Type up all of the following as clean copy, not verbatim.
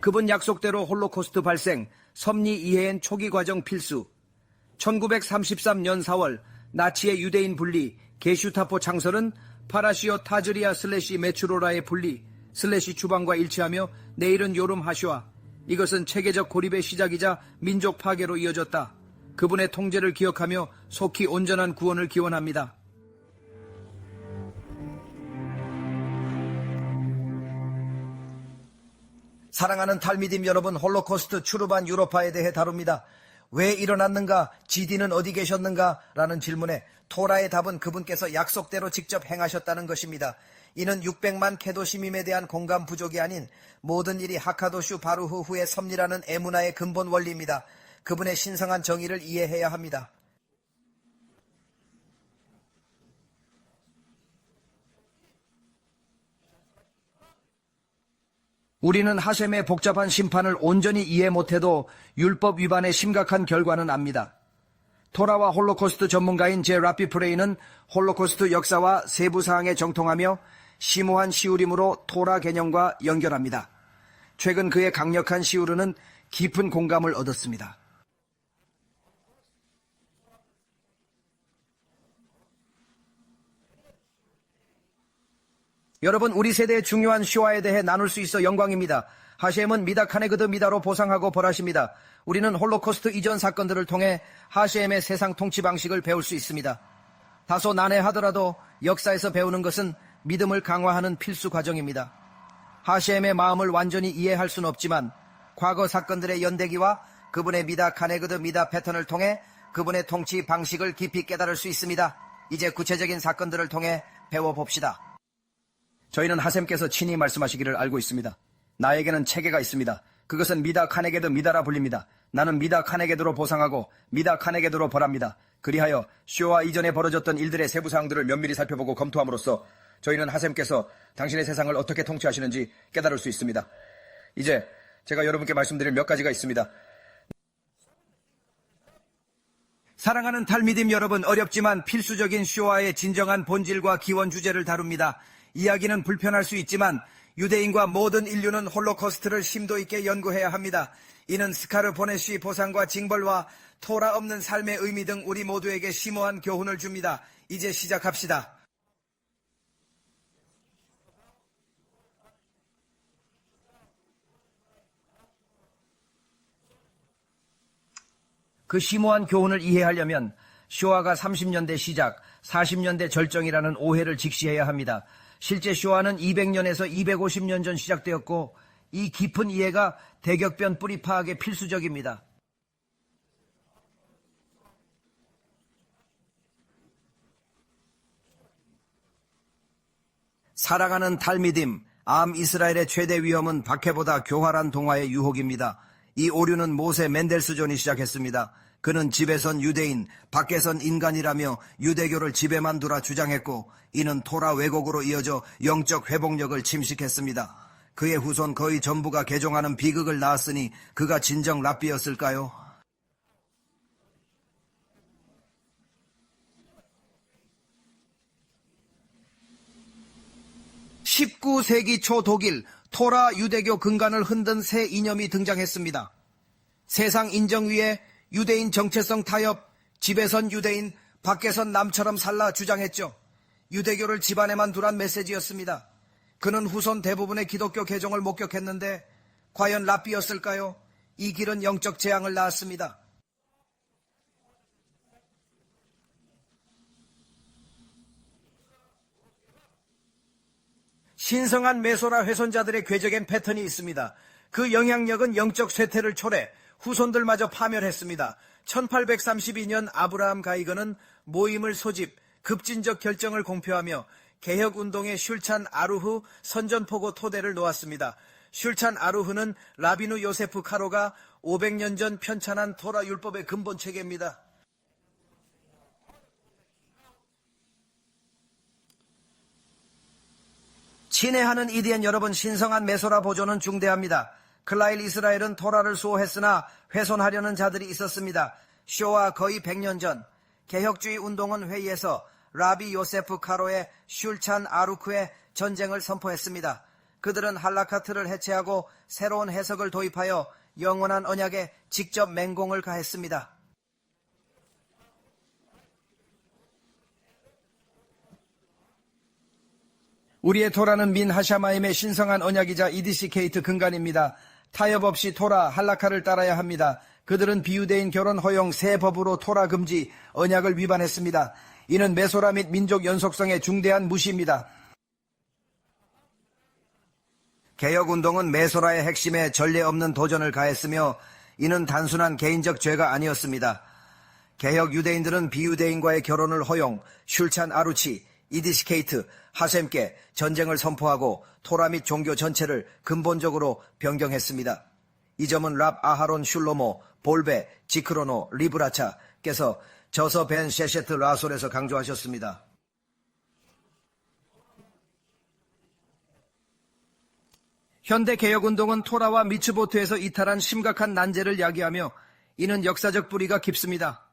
그분 약속대로 홀로코스트 발생, 섭리 이해엔 초기 과정 필수. 1933년 4월 나치의 유대인 분리, 게슈타포 창설은 파라시오 타즈리아 슬래시 메추로라의 분리 슬래시 추방과 일치하며 내일은 요름 하슈아. 이것은 체계적 고립의 시작이자 민족 파괴로 이어졌다. 그분의 통제를 기억하며 속히 온전한 구원을 기원합니다. 사랑하는 탈미딤 여러분, 홀로코스트 추르반 유로파에 대해 다룹니다. 왜 일어났는가, 지디는 어디 계셨는가 라는 질문에 토라의 답은 그분께서 약속대로 직접 행하셨다는 것입니다. 이는 600만 케도 시민에 대한 공감 부족이 아닌 모든 일이 하카도슈 바루흐 후의 섭리라는 에무나의 근본 원리입니다. 그분의 신성한 정의를 이해해야 합니다. 우리는 하셈의 복잡한 심판을 온전히 이해 못해도 율법 위반의 심각한 결과는 압니다. 토라와 홀로코스트 전문가인 제 라피 프레이는 홀로코스트 역사와 세부 사항에 정통하며 심오한 시우림으로 토라 개념과 연결합니다. 최근 그의 강력한 시우르는 깊은 공감을 얻었습니다. 여러분, 우리 세대의 중요한 쇼아에 대해 나눌 수 있어 영광입니다. 하셈은 미다 카네그드 미다로 보상하고 벌하십니다. 우리는 홀로코스트 이전 사건들을 통해 하셈의 세상 통치 방식을 배울 수 있습니다. 다소 난해하더라도 역사에서 배우는 것은 믿음을 강화하는 필수 과정입니다. 하셈의 마음을 완전히 이해할 수는 없지만 과거 사건들의 연대기와 그분의 미다 카네그드 미다 패턴을 통해 그분의 통치 방식을 깊이 깨달을 수 있습니다. 이제 구체적인 사건들을 통해 배워봅시다. 저희는 하셈께서 친히 말씀하시기를 알고 있습니다. 나에게는 체계가 있습니다. 그것은 미다 카네게드 미다라 불립니다. 나는 미다 카네게드로 보상하고 미다 카네게드로 벌합니다. 그리하여 쇼와 이전에 벌어졌던 일들의 세부 사항들을 면밀히 살펴보고 검토함으로써 저희는 하셈께서 당신의 세상을 어떻게 통치하시는지 깨달을 수 있습니다. 이제 제가 여러분께 말씀드릴 몇 가지가 있습니다. 사랑하는 탈미딤 여러분, 어렵지만 필수적인 쇼와의 진정한 본질과 기원 주제를 다룹니다. 이야기는 불편할 수 있지만 유대인과 모든 인류는 홀로코스트를 심도 있게 연구해야 합니다. 이는 스카르보네쉬 보상과 징벌과 토라 없는 삶의 의미 등 우리 모두에게 심오한 교훈을 줍니다. 이제 시작합시다. 그 심오한 교훈을 이해하려면 쇼아가 30년대 시작, 40년대 절정이라는 오해를 직시해야 합니다. 실제 쇼아는 200년에서 250년 전 시작되었고 이 깊은 이해가 대격변 뿌리 파악에 필수적입니다. 사랑하는 탈미딤, 암 이스라엘의 최대 위험은 박해보다 교활한 동화의 유혹입니다. 이 오류는 모세 멘델스존이 시작했습니다. 그는 집에선 유대인, 밖에선 인간이라며 유대교를 집에만 두라 주장했고 이는 토라 왜곡으로 이어져 영적 회복력을 침식했습니다. 그의 후손 거의 전부가 개종하는 비극을 낳았으니 그가 진정 랍비였을까요? 19세기 초 독일, 토라 유대교 근간을 흔든 새 이념이 등장했습니다. 세상 인정 위에 유대인 정체성 타협, 집에선 유대인, 밖에선 남처럼 살라 주장했죠. 유대교를 집안에만 두란 메시지였습니다. 그는 후손 대부분의 기독교 개종을 목격했는데 과연 랍비였을까요? 이 길은 영적 재앙을 낳았습니다. 신성한 메소라 훼손자들의 궤적엔 패턴이 있습니다. 그 영향력은 영적 쇠퇴를 초래, 후손들마저 파멸했습니다. 1832년 아브라함 가이거는 모임을 소집, 급진적 결정을 공표하며 개혁운동의 슐찬 아루흐 선전포고 토대를 놓았습니다. 슐찬 아루흐는 라비누 요세프 카로가 500년 전 편찬한 토라 율법의 근본 체계입니다. 친애하는 이디엔 여러분, 신성한 메소라 보존은 중대합니다. 클라일 이스라엘은 토라를 수호했으나 훼손하려는 자들이 있었습니다. 쇼와 거의 100년 전 개혁주의 운동은 회의에서 라비 요세프 카로의 슐찬 아루크의 전쟁을 선포했습니다. 그들은 할라카트를 해체하고 새로운 해석을 도입하여 영원한 언약에 직접 맹공을 가했습니다. 우리의 토라는 민 하샤마임의 신성한 언약이자 이디시케이트 근간입니다. 타협 없이 토라, 할라카를 따라야 합니다. 그들은 비유대인 결혼 허용 새 법으로 토라 금지, 언약을 위반했습니다. 이는 메소라 및 민족 연속성의 중대한 무시입니다. 개혁운동은 메소라의 핵심에 전례 없는 도전을 가했으며 이는 단순한 개인적 죄가 아니었습니다. 개혁 유대인들은 비유대인과의 결혼을 허용, 슐찬 아루치, 이디시케이트, 하셈께 전쟁을 선포하고 토라 및 종교 전체를 근본적으로 변경했습니다. 이 점은 랍 아하론 슐로모, 볼베, 지크로노, 리브라차께서 저서 벤 셰셰트 라솔에서 강조하셨습니다. 현대 개혁운동은 토라와 미츠보트에서 이탈한 심각한 난제를 야기하며 이는 역사적 뿌리가 깊습니다.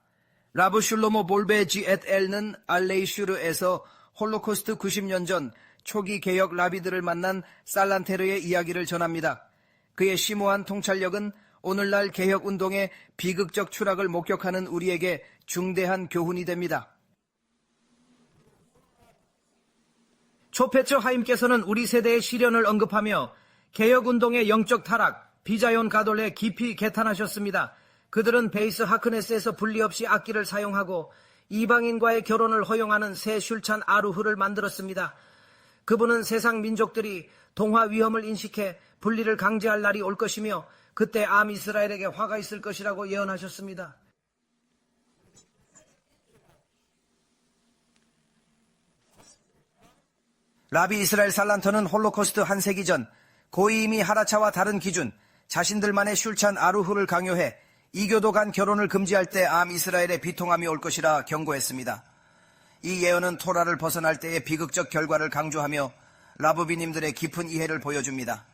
라브 슐로모 볼베 지 앳 엘는 알레이슈르에서 홀로코스트 90년 전 초기 개혁 라비들을 만난 살란테르의 이야기를 전합니다. 그의 심오한 통찰력은 오늘날 개혁운동의 비극적 추락을 목격하는 우리에게 중대한 교훈이 됩니다. 초페처 하임께서는 우리 세대의 시련을 언급하며 개혁운동의 영적 타락, 비자yon 가돌레 깊이 개탄하셨습니다. 그들은 베이스 하크네스에서 분리 없이 악기를 사용하고 이방인과의 결혼을 허용하는 새 슐찬 아루흐를 만들었습니다. 그분은 세상 민족들이 동화 위험을 인식해 분리를 강제할 날이 올 것이며 그때 암 이스라엘에게 화가 있을 것이라고 예언하셨습니다. 라비 이스라엘 살란터는 홀로코스트 한 세기 전 고이미 하라차와 다른 기준, 자신들만의 슐찬 아루흐를 강요해 이교도 간 결혼을 금지할 때 암 이스라엘의 비통함이 올 것이라 경고했습니다. 이 예언은 토라를 벗어날 때의 비극적 결과를 강조하며 라브비님들의 깊은 이해를 보여줍니다.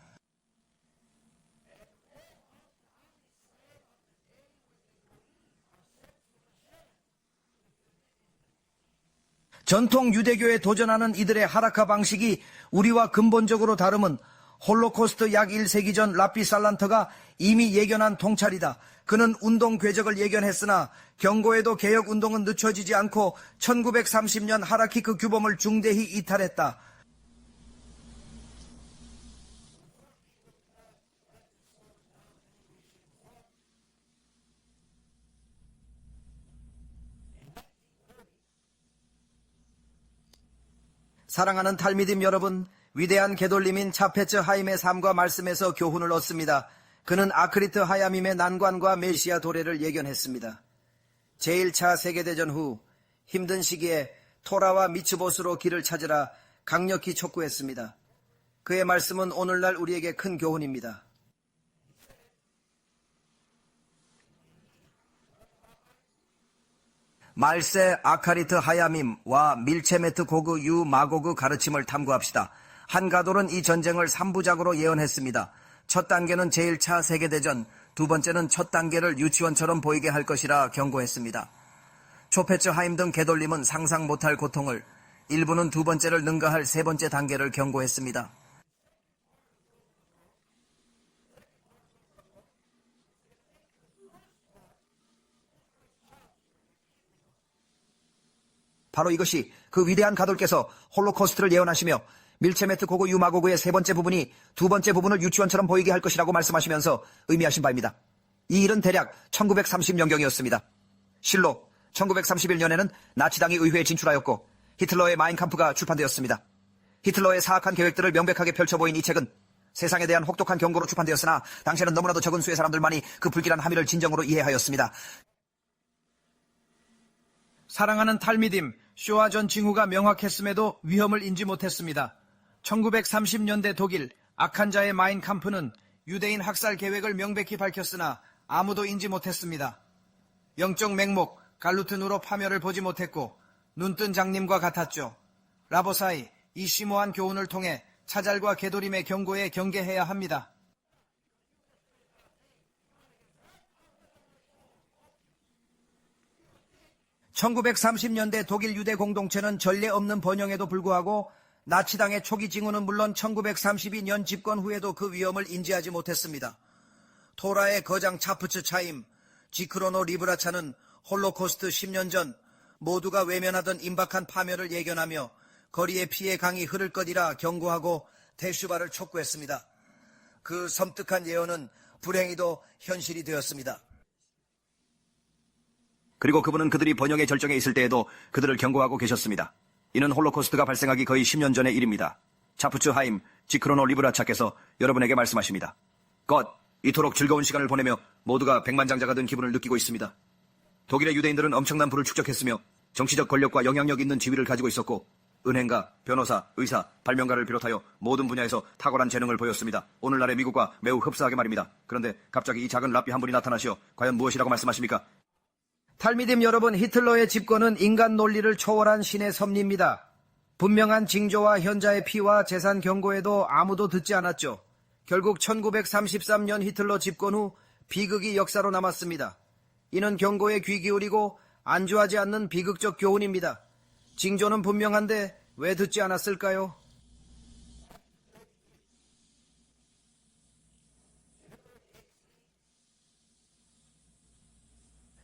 전통 유대교에 도전하는 이들의 하라카 방식이 우리와 근본적으로 다름은 홀로코스트 약 1세기 전 라피 살란터가 이미 예견한 통찰이다. 그는 운동 궤적을 예견했으나 경고에도 개혁운동은 늦춰지지 않고 1930년 하라키크 규범을 중대히 이탈했다. 사랑하는 탈미dim 여러분, 위대한 게돌림인 차페츠 하임의 삶과 말씀에서 교훈을 얻습니다. 그는 아크리트 하야밈의 난관과 메시아 도래를 예견했습니다. 제1차 세계대전 후 힘든 시기에 토라와 미츠봇으로 길을 찾으라 강력히 촉구했습니다. 그의 말씀은 오늘날 우리에게 큰 교훈입니다. 말세 아카리트 하야밈과 밀체메트 고그 유 마고그 가르침을 탐구합시다. 한가돌은 이 전쟁을 3부작으로 예언했습니다. 첫 단계는 제1차 세계대전, 두 번째는 첫 단계를 유치원처럼 보이게 할 것이라 경고했습니다. 초페츠 하임 등 게돌림은 상상 못할 고통을, 일부는 두 번째를 능가할 세 번째 단계를 경고했습니다. 바로 이것이 그 위대한 가돌께서 홀로코스트를 예언하시며 밀체메트 고고 유마고그의 세 번째 부분이 두 번째 부분을 유치원처럼 보이게 할 것이라고 말씀하시면서 의미하신 바입니다. 이 일은 대략 1930년경이었습니다. 실로 1931년에는 나치당이 의회에 진출하였고 히틀러의 마인캄프가 출판되었습니다. 히틀러의 사악한 계획들을 명백하게 펼쳐보인 이 책은 세상에 대한 혹독한 경고로 출판되었으나 당시에는 너무나도 적은 수의 사람들만이 그 불길한 함의를 진정으로 이해하였습니다. 사랑하는 탈미딤, 쇼와 전 징후가 명확했음에도 위험을 인지 못했습니다. 1930년대 독일 악한 자의 마인캄프는 유대인 학살 계획을 명백히 밝혔으나 아무도 인지 못했습니다. 영적 맹목 갈루트누로 파멸을 보지 못했고 눈뜬 장님과 같았죠. 라보사이, 이 심오한 교훈을 통해 차잘과 게도림의 경고에 경계해야 합니다. 1930년대 독일 유대 공동체는 전례 없는 번영에도 불구하고 나치당의 초기 징후는 물론 1932년 집권 후에도 그 위험을 인지하지 못했습니다. 토라의 거장 차프츠 차임, 지크로노 리브라차는 홀로코스트 10년 전 모두가 외면하던 임박한 파멸을 예견하며 거리에 피의 강이 흐를 것이라 경고하고 대슈바를 촉구했습니다. 그 섬뜩한 예언은 불행히도 현실이 되었습니다. 그리고 그분은 그들이 번영의 절정에 있을 때에도 그들을 경고하고 계셨습니다. 이는 홀로코스트가 발생하기 거의 10년 전의 일입니다. 차프츠 하임, 지크로노 리브라차께서 여러분에게 말씀하십니다. 것, 이토록 즐거운 시간을 보내며 모두가 백만장자가 된 기분을 느끼고 있습니다. 독일의 유대인들은 엄청난 부를 축적했으며 정치적 권력과 영향력 있는 지위를 가지고 있었고 은행가, 변호사, 의사, 발명가를 비롯하여 모든 분야에서 탁월한 재능을 보였습니다. 오늘날의 미국과 매우 흡사하게 말입니다. 그런데 갑자기 이 작은 랍비 한 분이 나타나시어 과연 무엇이라고 말씀하십니까? 탈미딤 여러분, 히틀러의 집권은 인간 논리를 초월한 신의 섭리입니다. 분명한 징조와 현자의 피와 재산 경고에도 아무도 듣지 않았죠. 결국 1933년 히틀러 집권 후 비극이 역사로 남았습니다. 이는 경고에 귀 기울이고 안주하지 않는 비극적 교훈입니다. 징조는 분명한데 왜 듣지 않았을까요?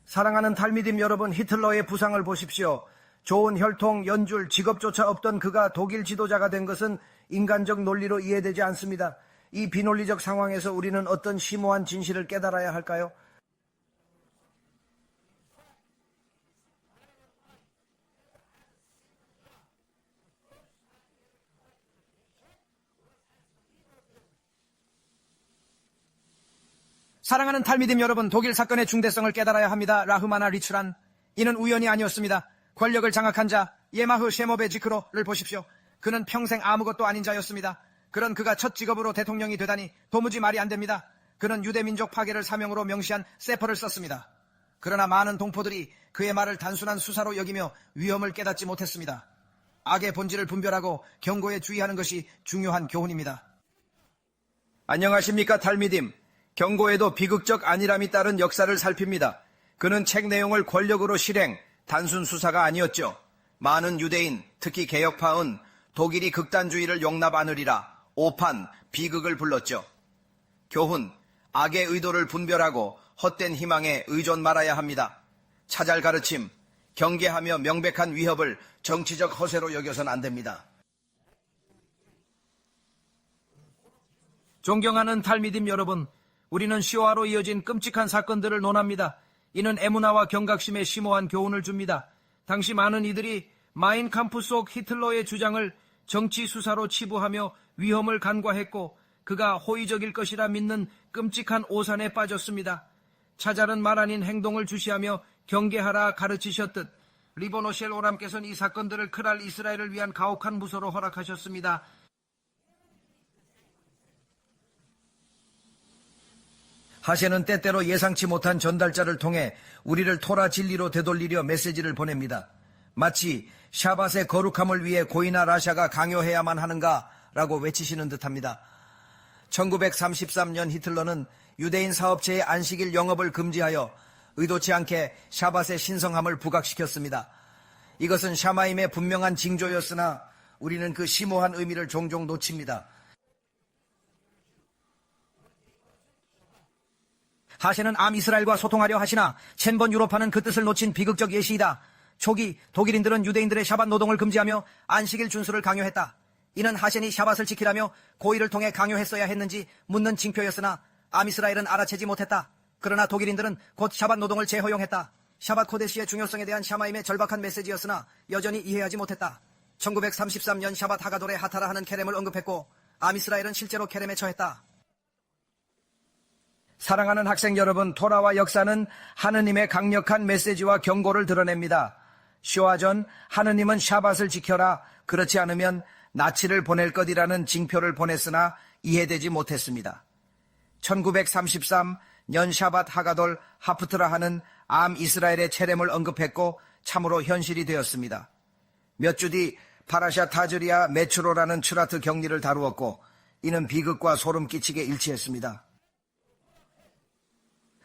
사랑하는 탈미딤 여러분, 히틀러의 부상을 보십시오. 좋은 혈통, 연줄, 직업조차 없던 그가 독일 지도자가 된 것은 인간적 논리로 이해되지 않습니다. 이 비논리적 상황에서 우리는 어떤 심오한 진실을 깨달아야 할까요? 사랑하는 탈미딤 여러분, 독일 사건의 중대성을 깨달아야 합니다. 라흐마나 리츠란. 이는 우연이 아니었습니다. 권력을 장악한 자 예마흐 셰모베지크로를 보십시오. 그는 평생 아무것도 아닌 자였습니다. 그런 그가 첫 직업으로 대통령이 되다니 도무지 말이 안 됩니다. 그는 유대민족 파괴를 사명으로 명시한 세퍼를 썼습니다. 그러나 많은 동포들이 그의 말을 단순한 수사로 여기며 위험을 깨닫지 못했습니다. 악의 본질을 분별하고 경고에 주의하는 것이 중요한 교훈입니다. 안녕하십니까 탈미딤. 경고에도 비극적 안일함이 따른 역사를 살핍니다. 그는 책 내용을 권력으로 실행, 단순 수사가 아니었죠. 많은 유대인, 특히 개혁파은 독일이 극단주의를 용납 않으리라 오판, 비극을 불렀죠. 교훈, 악의 의도를 분별하고 헛된 희망에 의존 말아야 합니다. 차잘 가르침, 경계하며 명백한 위협을 정치적 허세로 여겨서는 안 됩니다. 존경하는 탈미딤 여러분, 우리는 쇼와로 이어진 끔찍한 사건들을 논합니다. 이는 에무나와 경각심에 심오한 교훈을 줍니다. 당시 많은 이들이 마인캄프 속 히틀러의 주장을 정치 수사로 치부하며 위험을 간과했고 그가 호의적일 것이라 믿는 끔찍한 오산에 빠졌습니다. 차잘은 말 아닌 행동을 주시하며 경계하라 가르치셨듯 리보노셸 오람께서는 이 사건들을 크랄 이스라엘을 위한 가혹한 무소로 허락하셨습니다. 하셰는 때때로 예상치 못한 전달자를 통해 우리를 토라 진리로 되돌리려 메시지를 보냅니다. 마치 샤밧의 거룩함을 위해 고이나 라샤가 강요해야만 하는가라고 외치시는 듯합니다. 1933년 히틀러는 유대인 사업체의 안식일 영업을 금지하여 의도치 않게 샤밧의 신성함을 부각시켰습니다. 이것은 샤마임의 분명한 징조였으나 우리는 그 심오한 의미를 종종 놓칩니다. 하셰는 암 이스라엘과 소통하려 하시나 첸번 유로파는 그 뜻을 놓친 비극적 예시이다. 초기 독일인들은 유대인들의 샤밧 노동을 금지하며 안식일 준수를 강요했다. 이는 하셰니 샤밧을 지키라며 고의를 통해 강요했어야 했는지 묻는 징표였으나 암 이스라엘은 알아채지 못했다. 그러나 독일인들은 곧 샤밧 노동을 재허용했다. 샤밧 코데시의 중요성에 대한 샤마임의 절박한 메시지였으나 여전히 이해하지 못했다. 1933년 샤밧 하가돌의 하타라 하는 케렘을 언급했고 암 이스라엘은 실제로 케렘에 처했다. 사랑하는 학생 여러분, 토라와 역사는 하느님의 강력한 메시지와 경고를 드러냅니다. 쇼와 전 하느님은 샤밧을 지켜라, 그렇지 않으면 나치를 보낼 것이라는 징표를 보냈으나 이해되지 못했습니다. 1933년 샤밧 하가돌 하프트라 하는 암 이스라엘의 체렘을 언급했고 참으로 현실이 되었습니다. 몇 주 뒤 파라샤 타즈리아 메추로라는 추라트 격리를 다루었고 이는 비극과 소름 끼치게 일치했습니다.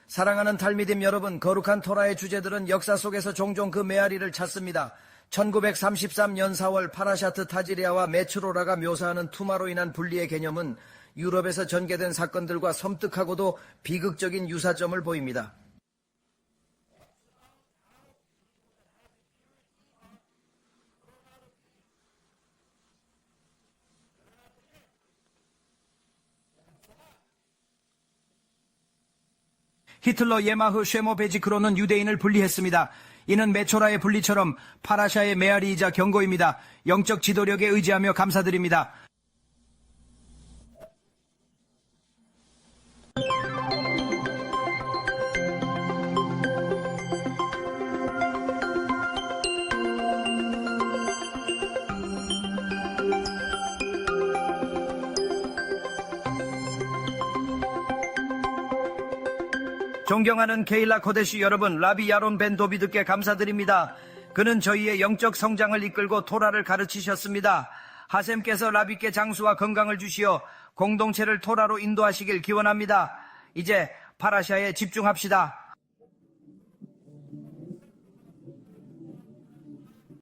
사랑하는 탈미딤 여러분, 거룩한 토라의 주제들은 역사 속에서 종종 그 메아리를 찾습니다. 1933년 4월 파라샤트 타지리아와 메츠로라가 묘사하는 투마로 인한 분리의 개념은 유럽에서 전개된 사건들과 섬뜩하고도 비극적인 유사점을 보입니다. 히틀러 예마흐 쉐모베지크로는 유대인을 분리했습니다. 이는 메초라의 분리처럼 파라샤의 메아리이자 경고입니다. 영적 지도력에 의지하며 감사드립니다. 존경하는 케일라 코데시 여러분, 라비 야론 벤 도비드께 감사드립니다. 그는 저희의 영적 성장을 이끌고 토라를 가르치셨습니다. 하셈께서 라비께 장수와 건강을 주시어 공동체를 토라로 인도하시길 기원합니다. 이제 파라샤에 집중합시다.